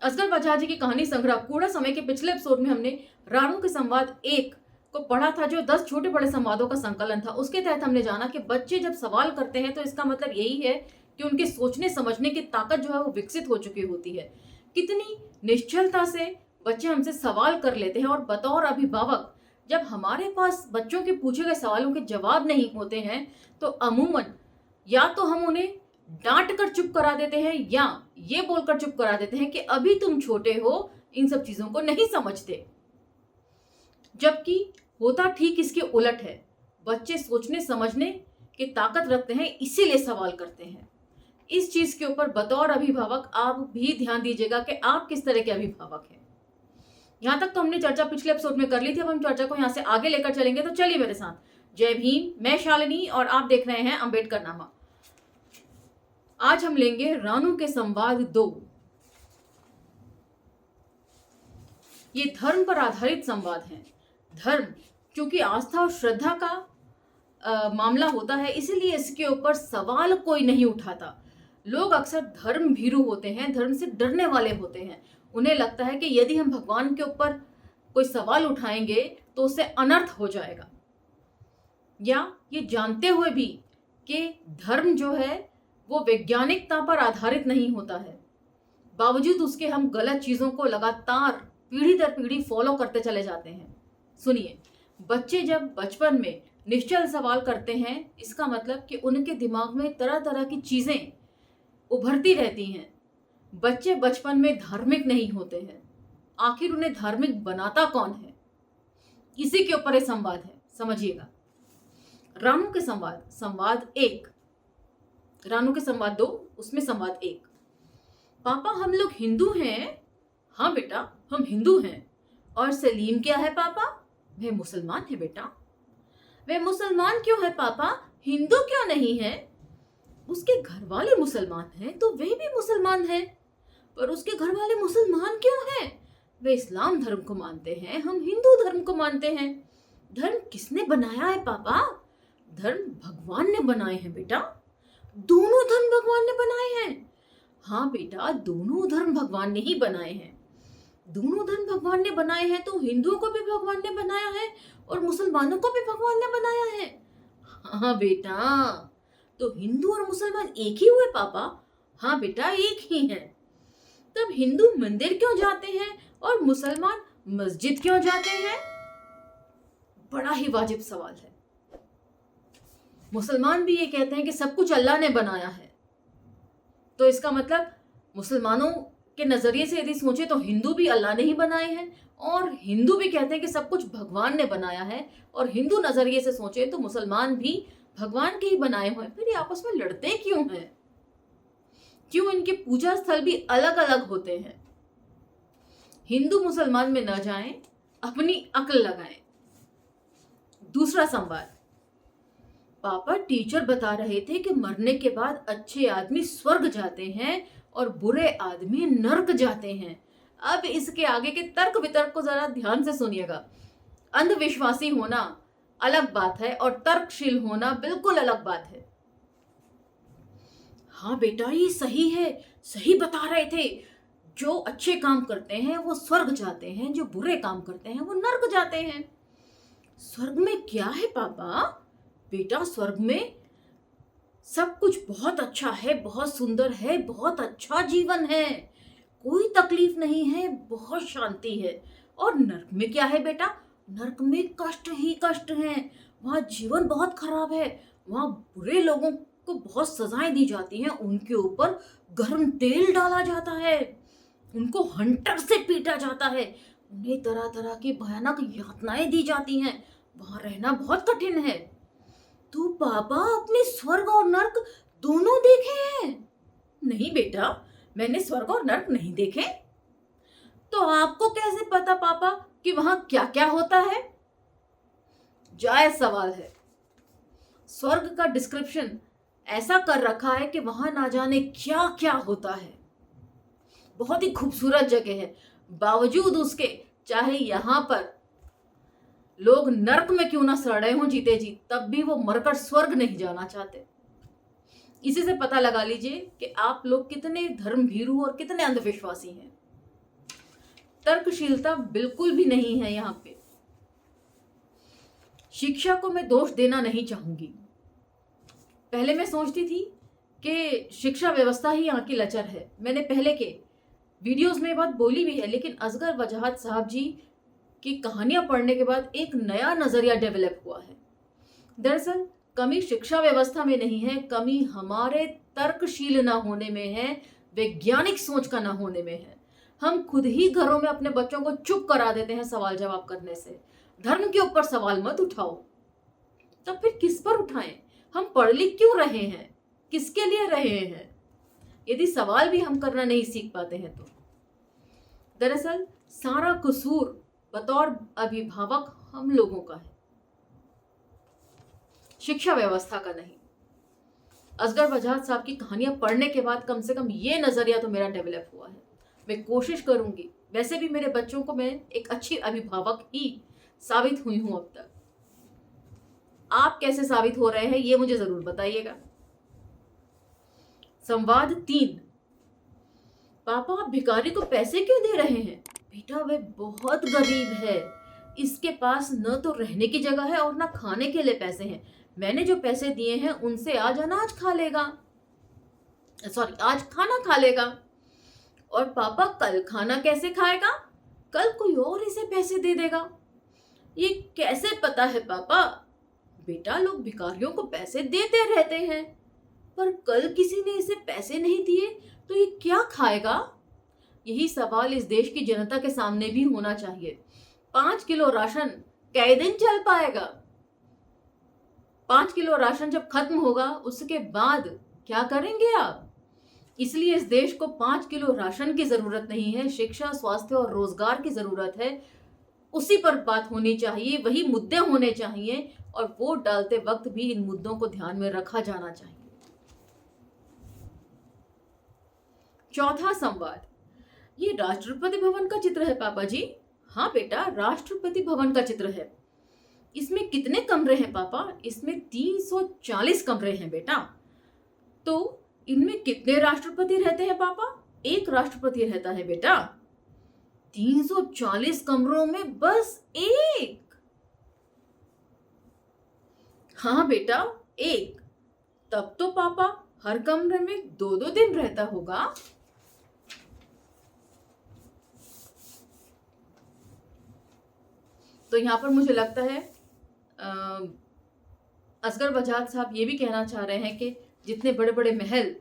असगर बजाज जी की कहानी संग्रह कूड़ा समय के पिछले एपिसोड में हमने रानू के संवाद 1 को पढ़ा था, जो 10 छोटे बड़े संवादों का संकलन था। उसके तहत हमने जाना कि बच्चे जब सवाल करते हैं तो इसका मतलब यही है कि उनके सोचने समझने की ताकत जो है वो विकसित हो चुकी होती है। कितनी निश्चलता से बच्चे हमसे सवाल कर लेते हैं, और बतौर अभिभावक जब हमारे पास बच्चों के पूछे गए सवालों के जवाब नहीं होते हैं तो अमूमन या तो हम उन्हें डांट कर चुप करा देते हैं या ये बोलकर चुप करा देते हैं कि अभी तुम छोटे हो, इन सब चीजों को नहीं समझते। जबकि होता ठीक इसके उलट है। बच्चे सोचने समझने की ताकत रखते हैं, इसीलिए सवाल करते हैं। इस चीज के ऊपर बतौर अभिभावक आप भी ध्यान दीजिएगा कि आप किस तरह के अभिभावक हैं। यहां तक तो हमने चर्चा पिछले एपिसोड में कर ली थी, अब हम चर्चा को यहां से आगे लेकर चलेंगे। तो चलिए मेरे साथ। जय भीम, मैं शालिनी और आप देख रहे हैं अंबेडकर नामा। आज हम लेंगे रानू के संवाद 2। ये धर्म पर आधारित संवाद है। धर्म क्योंकि आस्था और श्रद्धा का मामला होता है, इसीलिए इसके ऊपर सवाल कोई नहीं उठाता। लोग अक्सर धर्म भीरू होते हैं, धर्म से डरने वाले होते हैं। उन्हें लगता है कि यदि हम भगवान के ऊपर कोई सवाल उठाएंगे तो उससे अनर्थ हो जाएगा, या ये जानते हुए भी कि धर्म जो है वो वैज्ञानिकता पर आधारित नहीं होता है, बावजूद उसके हम गलत चीजों को लगातार पीढ़ी दर पीढ़ी फॉलो करते चले जाते हैं। सुनिए, बच्चे जब बचपन में निश्चल सवाल करते हैं, इसका मतलब कि उनके दिमाग में तरह तरह की चीजें उभरती रहती हैं। बच्चे बचपन में धार्मिक नहीं होते हैं, आखिर उन्हें धार्मिक बनाता कौन है? इसी के ऊपर ये संवाद है, समझिएगा। रानू के संवाद, संवाद 1। रानू के संवाद 2, उसमें संवाद 1। पापा, हम लोग हिंदू हैं। हाँ बेटा, हम हिंदू हैं। और सलीम क्या है पापा? वह मुसलमान है बेटा। वह मुसलमान क्यों है पापा, हिंदू क्यों नहीं है? उसके घर वाले मुसलमान हैं तो वे भी मुसलमान हैं। पर उसके घर वाले मुसलमान क्यों हैं? वे इस्लाम धर्म को मानते हैं, हम हिंदू धर्म को मानते हैं। धर्म किसने बनाया है पापा? धर्म भगवान ने बनाए हैं बेटा। दोनों धर्म भगवान ने बनाए हैं। हाँ बेटा, दोनों धर्म भगवान ने ही बनाए हैं। दोनों धर्म भगवान ने बनाए हैं तो हिंदुओं को भी भगवान ने बनाया है और मुसलमानों को भी भगवान ने बनाया है। हाँ बेटा, तो हिंदू और मुसलमान एक ही हुए पापा? हाँ बेटा, एक ही हैं। तब हिंदू मंदिर क्यों जाते हैं और मुसलमान मस्जिद क्यों जाते हैं? बड़ा ही वाजिब सवाल है। मुसलमान भी ये कहते हैं कि सब कुछ अल्लाह ने बनाया है, तो इसका मतलब मुसलमानों के नजरिए से यदि सोचे तो हिंदू भी अल्लाह ने ही बनाए हैं, और हिंदू भी कहते हैं कि सब कुछ भगवान ने बनाया है, और हिंदू नजरिए से सोचे तो मुसलमान भी भगवान के ही बनाए हुए हैं। फिर ये आपस में लड़ते क्यों हैं? क्यों इनके पूजा स्थल भी अलग अलग होते हैं? हिंदू मुसलमान में न जाएं, अपनी अक्ल लगाएं। दूसरा संवाद। पापा, टीचर बता रहे थे कि मरने के बाद अच्छे आदमी स्वर्ग जाते हैं और बुरे आदमी नरक जाते हैं। अब इसके आगे के तर्क वितर्क को जरा ध्यान से सुनिएगा। अंधविश्वासी होना अलग बात है और तर्कशील होना बिल्कुल अलग बात है। हाँ बेटा, ये सही है, सही बता रहे थे। जो अच्छे काम करते हैं वो स्वर्ग जाते हैं, जो बुरे काम करते हैं वो नरक जाते हैं। स्वर्ग में क्या है पापा? बेटा, स्वर्ग में सब कुछ बहुत अच्छा है, बहुत सुंदर है, बहुत अच्छा जीवन है, कोई तकलीफ नहीं है, बहुत शांति है। और नरक में क्या है बेटा? नरक में कष्ट ही कष्ट हैं, वहाँ जीवन बहुत खराब है, वहाँ बुरे लोगों को बहुत सजाएं दी जाती हैं, उनके ऊपर गर्म तेल डाला जाता है, उनको हंटर से पीटा जाता है, उन्हें तरह तरह की भयानक यातनाएं दी जाती हैं, वहाँ रहना बहुत कठिन है। तो पापा, अपने स्वर्ग और नर्क दोनों देखे हैं? नहीं बेटा, मैंने स्वर्ग और नर्क नहीं देखे। तो आपको कैसे पता पापा कि वहां क्या क्या होता है? जायज सवाल है। स्वर्ग का डिस्क्रिप्शन ऐसा कर रखा है कि वहां ना जाने क्या क्या होता है। बहुत ही खूबसूरत जगह है, बावजूद उसके चाहे यहां पर लोग नरक में क्यों ना सड़े हों जीते जी, तब भी वो मरकर स्वर्ग नहीं जाना चाहते। इसी से पता लगा लीजिए कि आप लोग कितने धर्म भीरू और कितने अंधविश्वासी हैं। तर्कशीलता बिल्कुल भी नहीं है यहाँ पे। शिक्षा को मैं दोष देना नहीं चाहूंगी। पहले मैं सोचती थी कि शिक्षा व्यवस्था ही यहाँ की लचर है। मैंने पहले के वीडियोस में ये बात बोली भी है, लेकिन असगर वजाहत साहब जी की कहानियां पढ़ने के बाद एक नया नजरिया डेवलप हुआ है। दरअसल कमी शिक्षा व्यवस्था में नहीं है, कमी हमारे तर्कशील ना होने में है, वैज्ञानिक सोच का ना होने में है। हम खुद ही घरों में अपने बच्चों को चुप करा देते हैं सवाल जवाब करने से। धर्म के ऊपर सवाल मत उठाओ, तब फिर किस पर उठाएं? हम पढ़ लिख क्यों रहे हैं? किसके लिए रहे हैं, यदि सवाल भी हम करना नहीं सीख पाते हैं तो? दरअसल सारा कसूर बतौर अभिभावक हम लोगों का है, शिक्षा व्यवस्था का नहीं। असगर वजाहत साहब की कहानियां पढ़ने के बाद कम से कम ये नजरिया तो मेरा डेवलप हुआ है। मैं कोशिश करूंगी, वैसे भी मेरे बच्चों को मैं एक अच्छी अभिभावक ही साबित हुई हूं अब तक। आप कैसे साबित हो रहे हैं ये मुझे जरूर बताइएगा। संवाद 3। पापा आप भिखारी को पैसे क्यों दे रहे हैं? बेटा वह बहुत गरीब है, इसके पास न तो रहने की जगह है और न खाने के लिए पैसे हैं। मैंने जो पैसे दिए हैं उनसे आज अनाज खा लेगा, सॉरी आज खाना खा लेगा। और पापा कल खाना कैसे खाएगा? कल कोई और इसे पैसे दे देगा। ये कैसे पता है पापा? बेटा लोग भिखारियों को पैसे देते रहते हैं, पर कल किसी ने इसे पैसे नहीं दिए तो ये क्या खाएगा? यही सवाल इस देश की जनता के सामने भी होना चाहिए। 5 किलो राशन कै दिन चल पाएगा? 5 किलो राशन जब खत्म होगा उसके बाद क्या करेंगे आप? इसलिए इस देश को 5 किलो राशन की जरूरत नहीं है, शिक्षा, स्वास्थ्य और रोजगार की जरूरत है। उसी पर बात होनी चाहिए, वही मुद्दे होने चाहिए और वोट डालते वक्त भी इन मुद्दों को ध्यान में रखा जाना चाहिए। चौथा संवाद। ये राष्ट्रपति भवन का चित्र है पापा जी? हाँ बेटा, राष्ट्रपति भवन का चित्र है। इसमें कितने कमरे हैं पापा? इसमें 340 कमरे हैं बेटा। तो इनमें कितने राष्ट्रपति रहते हैं पापा? एक राष्ट्रपति रहता है बेटा। 340 कमरों में बस एक? हाँ बेटा एक। तब तो पापा हर कमरे में 2-2 दिन रहता होगा। तो यहाँ पर मुझे लगता है असगर वजाहत साहब ये भी कहना चाह रहे हैं कि जितने बड़े बड़े महल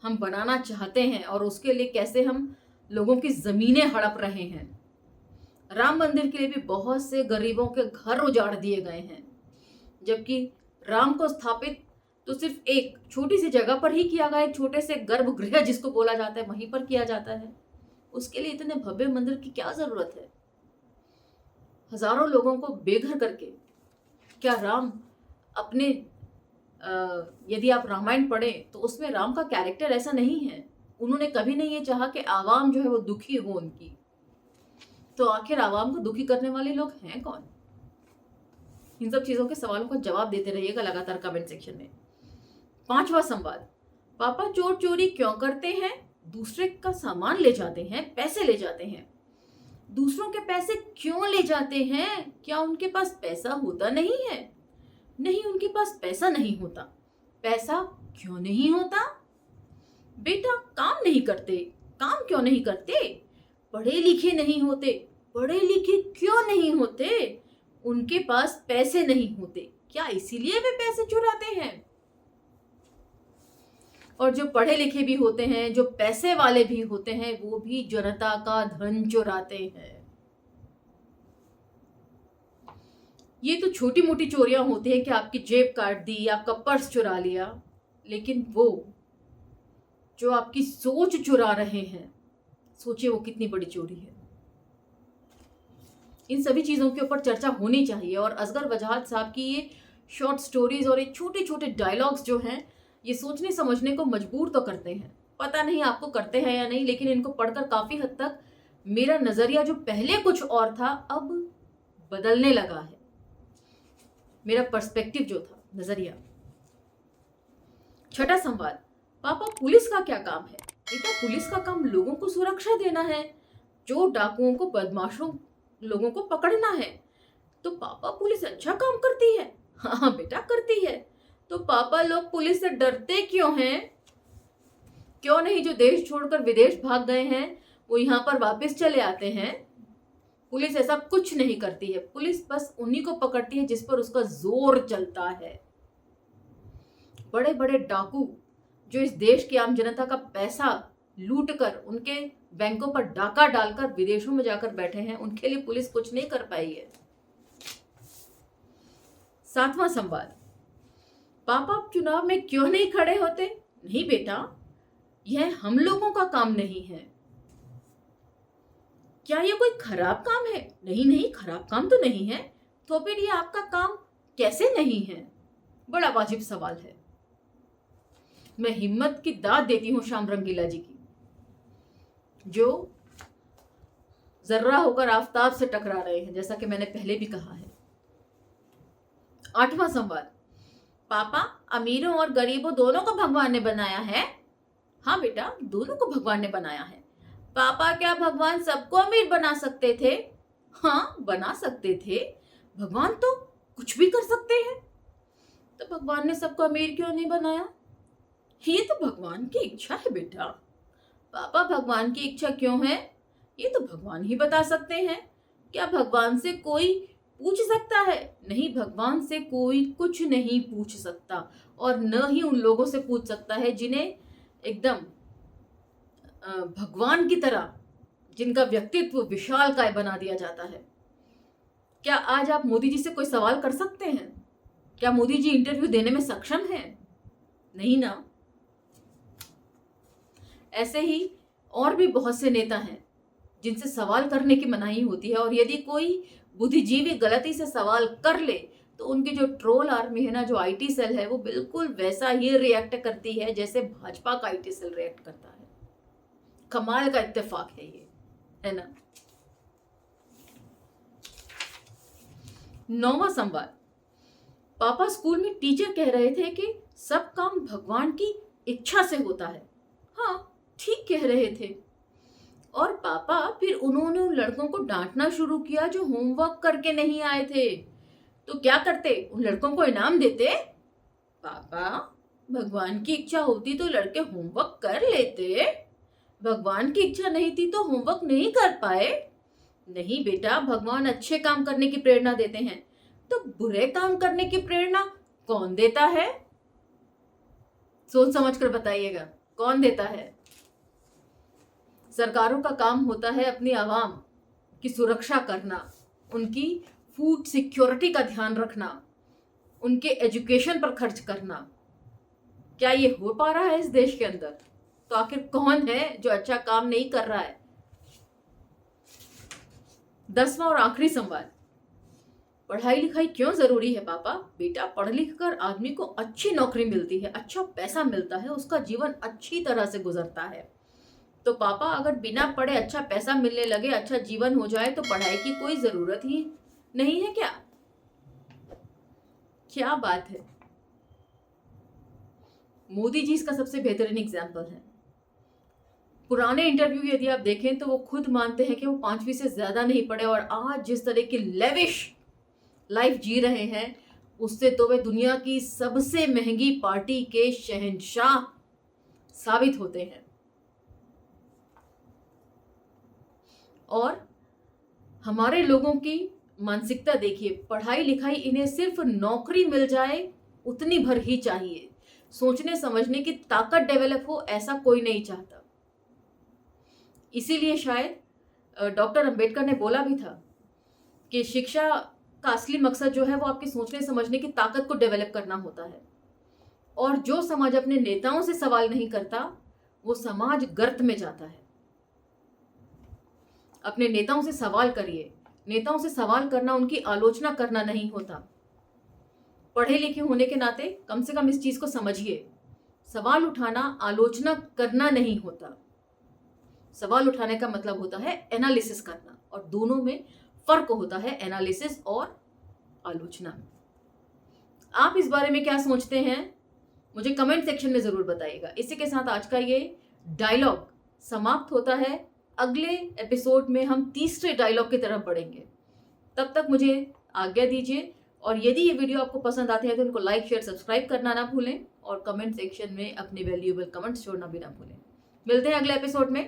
हम बनाना चाहते हैं और उसके लिए कैसे हम लोगों की जमीनें हड़प रहे हैं। राम मंदिर के लिए भी बहुत से गरीबों के घर उजाड़ दिए गए हैं, जबकि राम को स्थापित तो सिर्फ एक छोटी सी जगह पर ही किया गया, एक छोटे से गर्भगृह जिसको बोला जाता है वहीं पर किया जाता है। उसके लिए इतने भव्य मंदिर की क्या जरूरत है? हजारों लोगों को बेघर करके क्या राम अपने यदि आप रामायण पढ़ें तो उसमें राम का कैरेक्टर ऐसा नहीं है। उन्होंने कभी नहीं ये चाहा कि आवाम जो है वो दुखी हो उनकी। तो आखिर आवाम को दुखी करने वाले लोग हैं कौन? इन सब चीजों के सवालों का जवाब देते रहिएगा लगातार कमेंट सेक्शन में। 5वां संवाद। पापा चोर चोरी क्यों करते हैं? दूसरे का सामान ले जाते हैं, पैसे ले जाते हैं। दूसरों के पैसे क्यों ले जाते हैं? क्या उनके पास पैसा होता नहीं है? नहीं, उनके पास पैसा नहीं होता। पैसा क्यों नहीं होता? बेटा काम नहीं करते। काम क्यों नहीं करते? पढ़े लिखे नहीं होते। पढ़े लिखे क्यों नहीं होते? उनके पास पैसे नहीं होते। क्या इसीलिए वे पैसे चुराते हैं? और जो पढ़े लिखे भी होते हैं, जो पैसे वाले भी होते हैं, वो भी जनता का धन चुराते हैं। ये तो छोटी मोटी चोरियां होती हैं कि आपकी जेब काट दी, आपका पर्स चुरा लिया, लेकिन वो जो आपकी सोच चुरा रहे हैं, सोचिए वो कितनी बड़ी चोरी है। इन सभी चीजों के ऊपर चर्चा होनी चाहिए। और असगर वजाहत साहब की ये शॉर्ट स्टोरीज और ये छोटे छोटे डायलॉग्स जो हैं, ये सोचने समझने को मजबूर तो करते हैं। पता नहीं आपको करते हैं या नहीं, लेकिन इनको पढ़कर काफी हद तक मेरा नजरिया जो पहले कुछ और था अब बदलने लगा है। मेरा पर्सपेक्टिव जो था, नजरिया। 6वां संवाद। पापा पुलिस का क्या काम है? बेटा पुलिस का काम लोगों को सुरक्षा देना है। चोर डाकुओं को, बदमाशों लोगों को पकड़ना है। तो पापा पुलिस अच्छा काम करती है। हाँ बेटा करती है। तो पापा लोग पुलिस से डरते क्यों हैं? क्यों नहीं जो देश छोड़कर विदेश भाग गए हैं वो यहाँ पर वापस चले आते हैं? पुलिस ऐसा कुछ नहीं करती है। पुलिस बस उन्हीं को पकड़ती है जिस पर उसका जोर चलता है। बड़े बड़े डाकू जो इस देश की आम जनता का पैसा लूट कर उनके बैंकों पर डाका डालकर विदेशों में जाकर बैठे हैं, उनके लिए पुलिस कुछ नहीं कर पाई है। 7वां संवाद, पापा आप चुनाव में क्यों नहीं खड़े होते? नहीं बेटा, यह हम लोगों का काम नहीं है। क्या यह कोई खराब काम है? नहीं नहीं, खराब काम तो नहीं है। तो फिर यह आपका काम कैसे नहीं है? बड़ा वाजिब सवाल है। मैं हिम्मत की दाद देती हूं श्याम रंगीला जी की, जो जर्रा होकर आफताब से टकरा रहे हैं, जैसा कि मैंने पहले भी कहा है। 8वां संवाद, पापा अमीरों और गरीबों दोनों को भगवान ने बनाया है? हाँ बेटा, दोनों को भगवान ने बनाया है। पापा क्या भगवान सबको अमीर बना सकते थे? हाँ बना सकते थे। भगवान तो कुछ भी कर सकते हैं। तो भगवान ने सबको अमीर क्यों नहीं बनाया? ये तो भगवान की इच्छा है बेटा। पापा भगवान की इच्छा क्यों है ये तो भगवान ही बता सकते हैं। क्या भगवान से कोई पूछ सकता है? नहीं, भगवान से कोई कुछ नहीं पूछ सकता, और न ही उन लोगों से पूछ सकता है जिन्हें एकदम भगवान की तरह, जिनका व्यक्तित्व विशालकाय बना दिया जाता है। क्या आज आप मोदी जी से कोई सवाल कर सकते हैं? क्या मोदी जी इंटरव्यू देने में सक्षम हैं? नहीं ना। ऐसे ही और भी बहुत से नेता हैं जिनसे सवाल करने की मनाही होती है, और यदि कोई बुद्धिजीवी गलती से सवाल कर ले तो उनकी जो ट्रोल आर्मी है ना, जो आईटी सेल है, वो बिल्कुल वैसा ही रिएक्ट करती है जैसे भाजपा का आईटी सेल रिएक्ट करता है। कमाल का इत्तेफाक है ये, है ना। 9वां संवाद, पापा स्कूल में टीचर कह रहे थे कि सब काम भगवान की इच्छा से होता है। हाँ ठीक कह रहे थे। और पापा फिर उन्होंने उन लड़कों को डांटना शुरू किया जो होमवर्क करके नहीं आए थे। तो क्या करते? उन लड़कों को इनाम देते। पापा भगवान की इच्छा होती तो लड़के होमवर्क कर लेते। भगवान की इच्छा नहीं थी तो होमवर्क नहीं कर पाए। नहीं बेटा, भगवान अच्छे काम करने की प्रेरणा देते हैं। तो बुरे काम करने की प्रेरणा कौन देता है? सोच समझ कर बताइएगा, कौन देता है? सरकारों का काम होता है अपनी आवाम की सुरक्षा करना, उनकी फूड सिक्योरिटी का ध्यान रखना, उनके एजुकेशन पर खर्च करना। क्या ये हो पा रहा है इस देश के अंदर? तो आखिर कौन है जो अच्छा काम नहीं कर रहा है? 10वां और आखिरी संवाद, पढ़ाई लिखाई क्यों जरूरी है पापा? बेटा, पढ़ लिख कर आदमी को अच्छी नौकरी मिलती है, अच्छा पैसा मिलता है, उसका जीवन अच्छी तरह से गुजरता है। तो पापा अगर बिना पढ़े अच्छा पैसा मिलने लगे, अच्छा जीवन हो जाए, तो पढ़ाई की कोई जरूरत ही नहीं है क्या? क्या बात है। मोदी जी इसका सबसे बेहतरीन एग्जाम्पल है। पुराने इंटरव्यू यदि आप देखें तो वो खुद मानते हैं कि वो 5वीं से ज्यादा नहीं पढ़े, और आज जिस तरह की लेविश लाइफ जी रहे हैं उससे तो वे दुनिया की सबसे महंगी पार्टी के शहंशाह साबित होते हैं। और हमारे लोगों की मानसिकता देखिए, पढ़ाई लिखाई इन्हें सिर्फ नौकरी मिल जाए उतनी भर ही चाहिए। सोचने समझने की ताकत डेवलप हो ऐसा कोई नहीं चाहता। इसीलिए शायद डॉक्टर अंबेडकर ने बोला भी था कि शिक्षा का असली मकसद जो है वो आपकी सोचने समझने की ताकत को डेवलप करना होता है। और जो समाज अपने नेताओं से सवाल नहीं करता वो समाज गर्त में जाता है। अपने नेताओं से सवाल करिए। नेताओं से सवाल करना उनकी आलोचना करना नहीं होता। पढ़े लिखे होने के नाते कम से कम इस चीज को समझिए, सवाल उठाना आलोचना करना नहीं होता। सवाल उठाने का मतलब होता है एनालिसिस करना, और दोनों में फर्क होता है, एनालिसिस और आलोचना। आप इस बारे में क्या सोचते हैं मुझे कमेंट सेक्शन में जरूर बताइएगा। इसी के साथ आज का ये डायलॉग समाप्त होता है। अगले एपिसोड में हम तीसरे डायलॉग की तरफ बढ़ेंगे। तब तक मुझे आज्ञा दीजिए, और यदि ये वीडियो आपको पसंद आते हैं तो उनको लाइक शेयर सब्सक्राइब करना ना भूलें, और कमेंट सेक्शन में अपने वैल्यूएबल कमेंट्स छोड़ना भी ना भूलें। मिलते हैं अगले एपिसोड में।